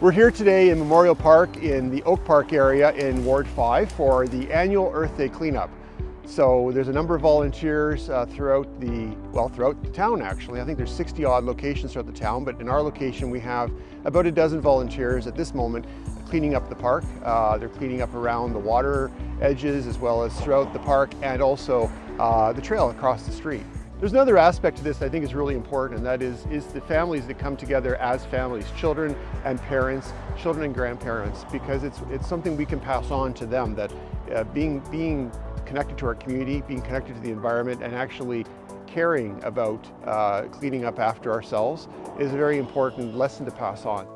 We're here today in Memorial Park in the Oak Park area in Ward 5 for the annual Earth Day cleanup. So there's a number of volunteers throughout the town actually. I think there's 60 odd locations throughout the town, but in our location we have about a dozen volunteers at this moment cleaning up the park. They're cleaning up around the water edges as well as throughout the park and also the trail across the street. There's another aspect to this that I think is really important, and that is the families that come together as families, children and parents, children and grandparents, because it's something we can pass on to them, that being connected to our community, being connected to the environment, and actually caring about cleaning up after ourselves is a very important lesson to pass on.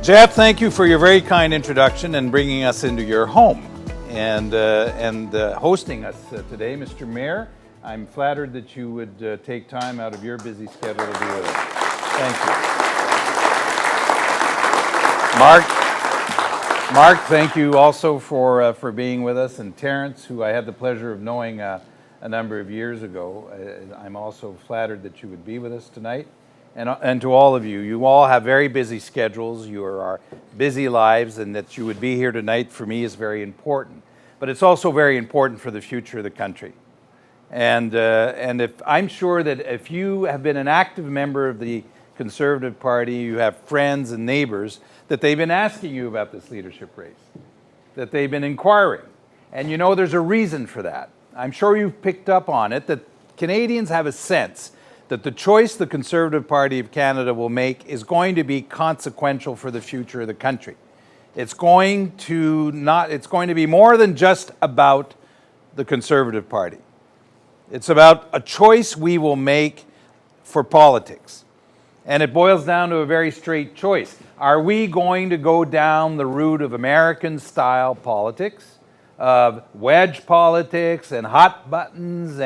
Jeff, thank you for your very kind introduction and bringing us into your home and hosting us today, Mr. Mayor. I'm flattered that you would take time out of your busy schedule to be with us. Thank you. Mark, thank you also for being with us, and Terrence, who I had the pleasure of knowing a number of years ago. I'm also flattered that you would be with us tonight. And to all of you, you all have very busy schedules, you are busy lives, and that you would be here tonight for me is very important. But it's also very important for the future of the country. And I'm sure that if you have been an active member of the Conservative Party, you have friends and neighbors, that they've been asking you about this leadership race, that they've been inquiring. And you know there's a reason for that. I'm sure you've picked up on it, that Canadians have a sense that the choice the Conservative Party of Canada will make is going to be consequential for the future of the country. It's going to be more than just about the Conservative Party. It's about a choice we will make for politics. And it boils down to a very straight choice. Are we going to go down the route of American-style politics, of wedge politics and hot buttons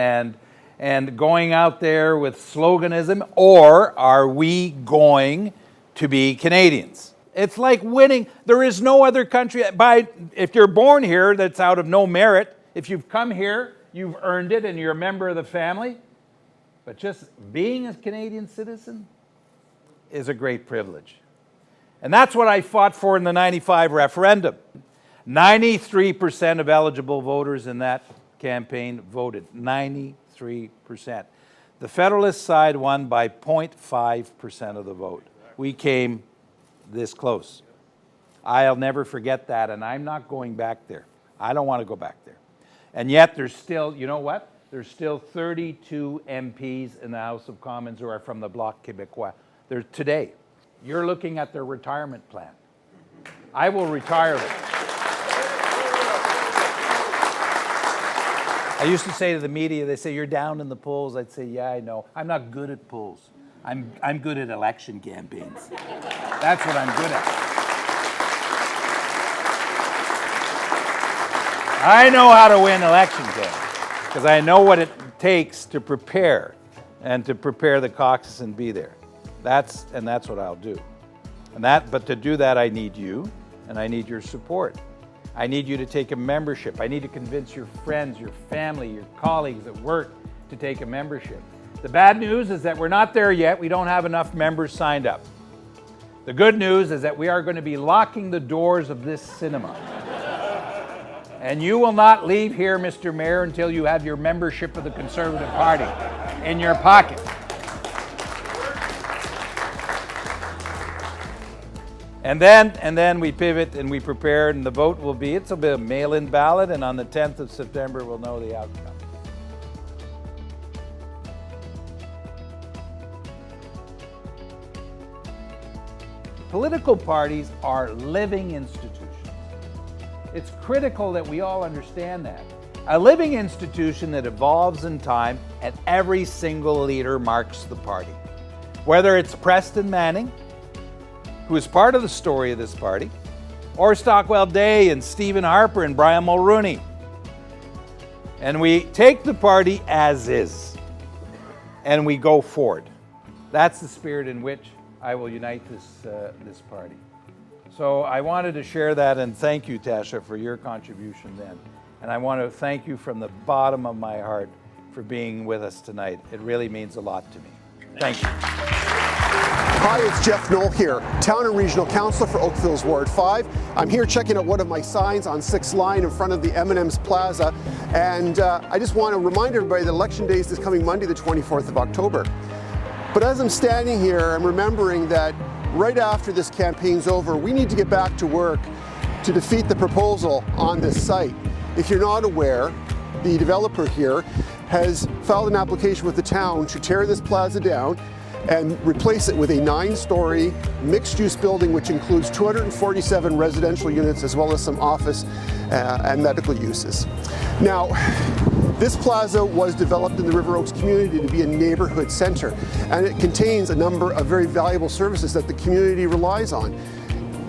and going out there with sloganism, or are we going to be Canadians? It's like winning. There is no other country, if you're born here, that's out of no merit. If you've come here, you've earned it and you're a member of the family. But just being a Canadian citizen is a great privilege. And that's what I fought for in the 95 referendum. 93% of eligible voters in that campaign voted. 93%. The Federalist side won by 0.5% of the vote. We came this close. I'll never forget that, and I'm not going back there. I don't want to go back there. And yet there's still, you know what? There's still 32 MPs in the House of Commons who are from the Bloc Québécois. Today, you're looking at their retirement plan. I will retire them. I used to say to the media, they say, you're down in the polls. I'd say, yeah, I know. I'm not good at polls. I'm good at election campaigns. That's what I'm good at. I know how to win election campaigns because I know what it takes to prepare and to prepare the caucus and be there. That's what I'll do. But to do that, I need you and I need your support. I need you to take a membership. I need to convince your friends, your family, your colleagues at work to take a membership. The bad news is that we're not there yet. We don't have enough members signed up. The good news is that we are going to be locking the doors of this cinema. And you will not leave here, Mr. Mayor, until you have your membership of the Conservative Party in your pocket. And then we pivot and we prepare, and the vote will be, it's a bit of a mail-in ballot, and on the 10th of September we'll know the outcome. Political parties are living institutions. It's critical that we all understand that. A living institution that evolves in time, and every single leader marks the party. Whether it's Preston Manning, who is part of the story of this party, or Stockwell Day and Stephen Harper and Brian Mulroney. And we take the party as is, and we go forward. That's the spirit in which I will unite this party. So I wanted to share that, and thank you, Tasha, for your contribution then. And I want to thank you from the bottom of my heart for being with us tonight. It really means a lot to me. Thank you. Hi, it's Jeff Knoll here, Town and Regional Councillor for Oakville's Ward 5. I'm here checking out one of my signs on 6th Line in front of the M&M's Plaza, and I just want to remind everybody that Election Day is this coming Monday, the 24th of October. But as I'm standing here, I'm remembering that right after this campaign's over, we need to get back to work to defeat the proposal on this site. If you're not aware, the developer here has filed an application with the town to tear this plaza down and replace it with a 9-story mixed-use building which includes 247 residential units as well as some office and medical uses. Now, this plaza was developed in the River Oaks community to be a neighborhood center, and it contains a number of very valuable services that the community relies on.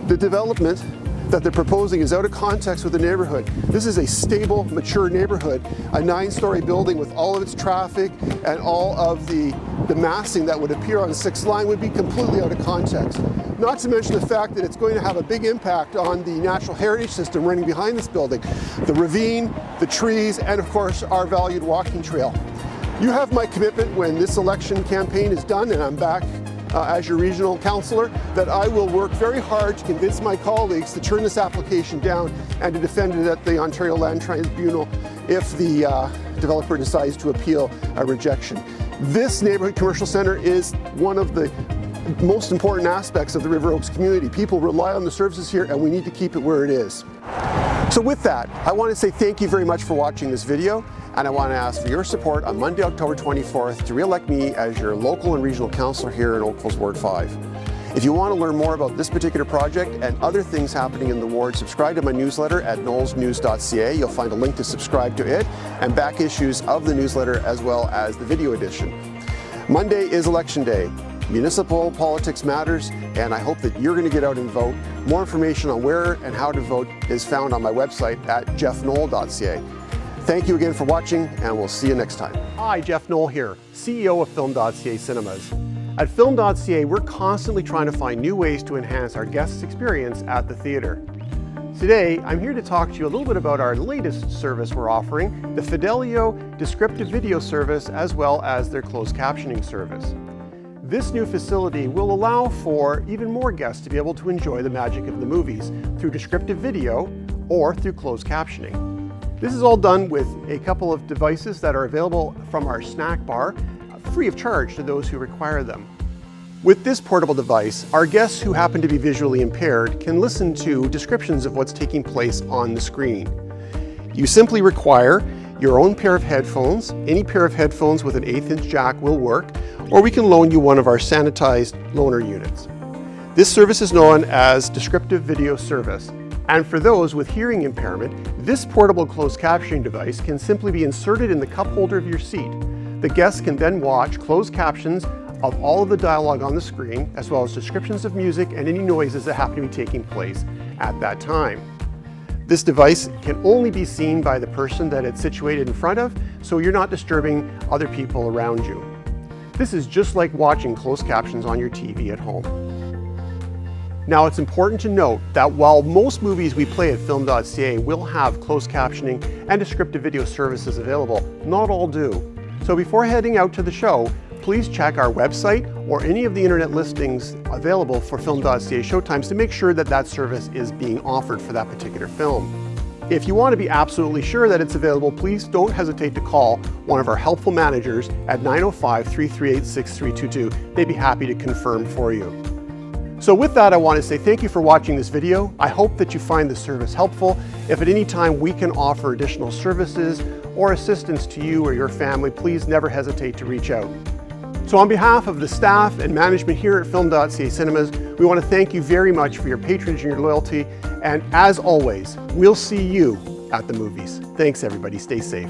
The development that they're proposing is out of context with the neighborhood. This is a stable, mature neighborhood. A 9-story building with all of its traffic and all of the massing that would appear on 6th Line would be completely out of context. Not to mention the fact that it's going to have a big impact on the natural heritage system running behind this building. The ravine, the trees, and of course our valued walking trail. You have my commitment when this election campaign is done and I'm back as your regional councillor, that I will work very hard to convince my colleagues to turn this application down and to defend it at the Ontario Land Tribunal if the developer decides to appeal a rejection. This neighborhood commercial centre is one of the most important aspects of the River Oaks community. People rely on the services here and we need to keep it where it is. So with that, I want to say thank you very much for watching this video, and I want to ask for your support on Monday, October 24th to re-elect me as your local and regional councillor here in Oakville's Ward 5. If you want to learn more about this particular project and other things happening in the ward, subscribe to my newsletter at knowlesnews.ca. You'll find a link to subscribe to it and back issues of the newsletter as well as the video edition. Monday is Election Day. Municipal politics matters, and I hope that you're going to get out and vote. More information on where and how to vote is found on my website at jeffknoll.ca. Thank you again for watching, and we'll see you next time. Hi, Jeff Knoll here, CEO of Film.ca Cinemas. At Film.ca, we're constantly trying to find new ways to enhance our guests' experience at the theater. Today, I'm here to talk to you a little bit about our latest service we're offering, the Fidelio Descriptive Video Service, as well as their closed captioning service. This new facility will allow for even more guests to be able to enjoy the magic of the movies through descriptive video or through closed captioning. This is all done with a couple of devices that are available from our snack bar, free of charge to those who require them. With this portable device, our guests who happen to be visually impaired can listen to descriptions of what's taking place on the screen. You simply require your own pair of headphones. Any pair of headphones with an 1/8" jack will work, or we can loan you one of our sanitized loaner units. This service is known as Descriptive Video Service, and for those with hearing impairment, this portable closed captioning device can simply be inserted in the cup holder of your seat. The guests can then watch closed captions of all of the dialogue on the screen, as well as descriptions of music and any noises that happen to be taking place at that time. This device can only be seen by the person that it's situated in front of, so you're not disturbing other people around you. This is just like watching closed captions on your TV at home. Now, it's important to note that while most movies we play at Film.ca will have closed captioning and descriptive video services available, not all do. So before heading out to the show, please check our website or any of the internet listings available for Film.ca showtimes to make sure that that service is being offered for that particular film. If you want to be absolutely sure that it's available, please don't hesitate to call one of our helpful managers at 905-338-6322. They'd be happy to confirm for you. So with that, I want to say thank you for watching this video. I hope that you find this service helpful. If at any time we can offer additional services or assistance to you or your family, please never hesitate to reach out. So on behalf of the staff and management here at Film.ca Cinemas, we want to thank you very much for your patronage and your loyalty. And as always, we'll see you at the movies. Thanks everybody, stay safe.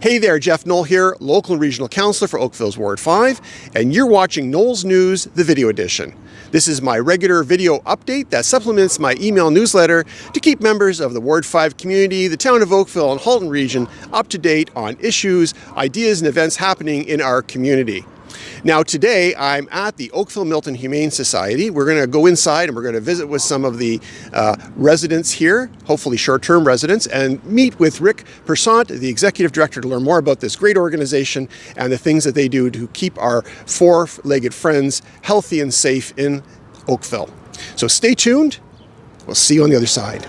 Hey there, Jeff Knoll here, local and regional councillor for Oakville's Ward 5, and you're watching Knoll's News, the video edition. This is my regular video update that supplements my email newsletter to keep members of the Ward 5 community, the town of Oakville and Halton region up to date on issues, ideas, and events happening in our community. Now today I'm at the Oakville Milton Humane Society. We're going to go inside and we're going to visit with some of the residents here, hopefully short-term residents, and meet with Rick Persant, the executive director, to learn more about this great organization and the things that they do to keep our four-legged friends healthy and safe in Oakville. So stay tuned. We'll see you on the other side.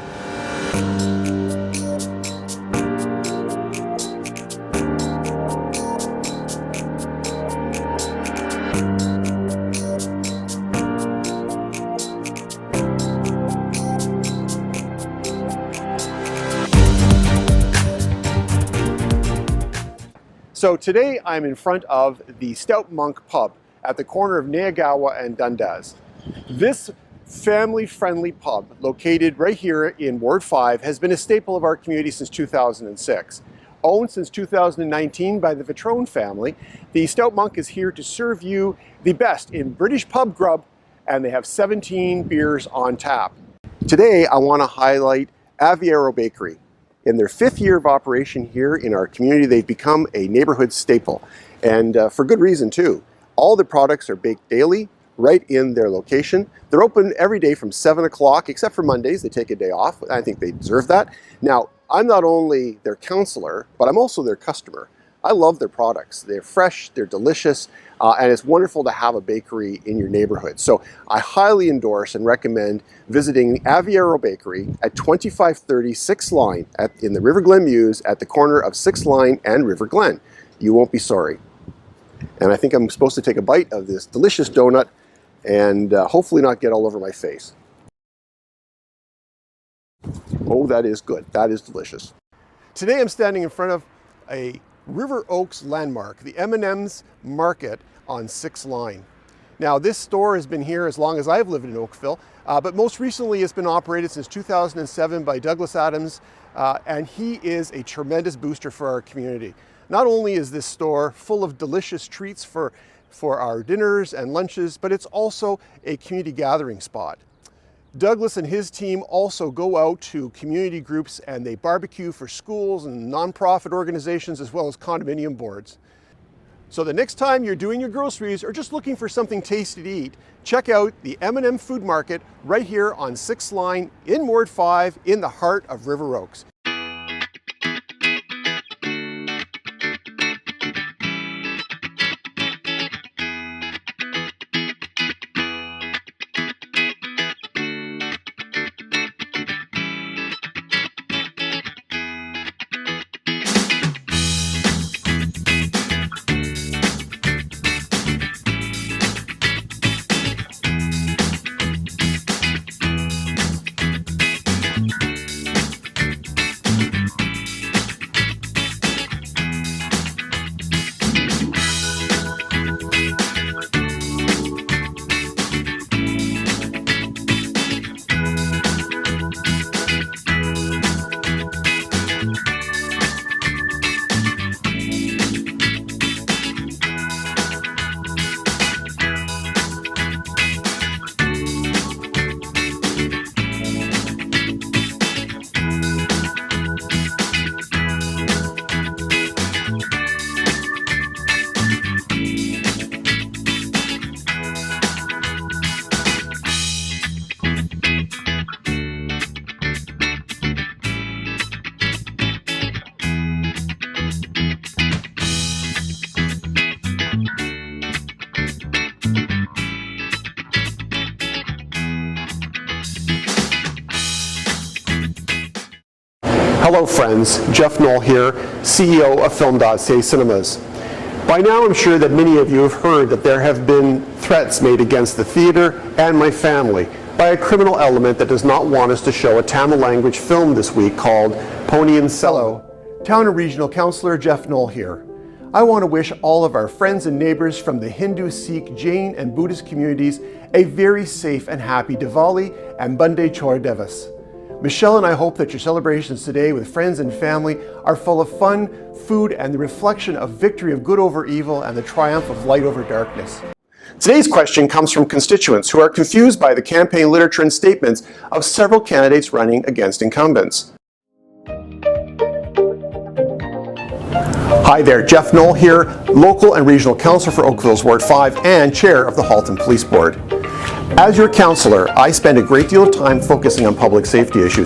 So today I'm in front of the Stout Monk Pub at the corner of Neagawa and Dundas. This family-friendly pub, located right here in Ward 5, has been a staple of our community since 2006. Owned since 2019 by the Vitrone family, the Stout Monk is here to serve you the best in British pub grub, and they have 17 beers on tap. Today I want to highlight Aviero Bakery. In their 5th year of operation here in our community, they've become a neighborhood staple, and for good reason too. All the products are baked daily, right in their location. They're open every day from 7 o'clock, except for Mondays. They take a day off. I think they deserve that. Now, I'm not only their counselor, but I'm also their customer. I love their products. They're fresh, they're delicious, and it's wonderful to have a bakery in your neighborhood. So I highly endorse and recommend visiting Aviero Bakery at 2530 6th Line in the River Glen Mews at the corner of 6th Line and River Glen. You won't be sorry. And I think I'm supposed to take a bite of this delicious donut and hopefully not get all over my face. Oh, that is good. That is delicious. Today I'm standing in front of a River Oaks landmark, the M&M's Market on 6th Line. Now this store has been here as long as I've lived in Oakville, but most recently it's been operated since 2007 by Douglas Adams, and he is a tremendous booster for our community. Not only is this store full of delicious treats for our dinners and lunches, but it's also a community gathering spot. Douglas and his team also go out to community groups and they barbecue for schools and nonprofit organizations as well as condominium boards. So the next time you're doing your groceries or just looking for something tasty to eat, check out the M&M Food Market right here on 6th Line in Ward 5 in the heart of River Oaks. Hello friends, Jeff Knoll here, CEO of Film.ca Cinemas. By now I'm sure that many of you have heard that there have been threats made against the theater and my family by a criminal element that does not want us to show a Tamil language film this week called Ponniyin Selvan. Town and Regional Councillor Jeff Knoll here. I want to wish all of our friends and neighbors from the Hindu, Sikh, Jain and Buddhist communities a very safe and happy Diwali and Bande Chor Devas. Michelle and I hope that your celebrations today with friends and family are full of fun, food, and the reflection of victory of good over evil and the triumph of light over darkness. Today's question comes from constituents who are confused by the campaign literature and statements of several candidates running against incumbents. Hi there, Jeff Knoll here, local and regional councillor for Oakville's Ward 5 and chair of the Halton Police Board. As your councillor, I spend a great deal of time focusing on public safety issues,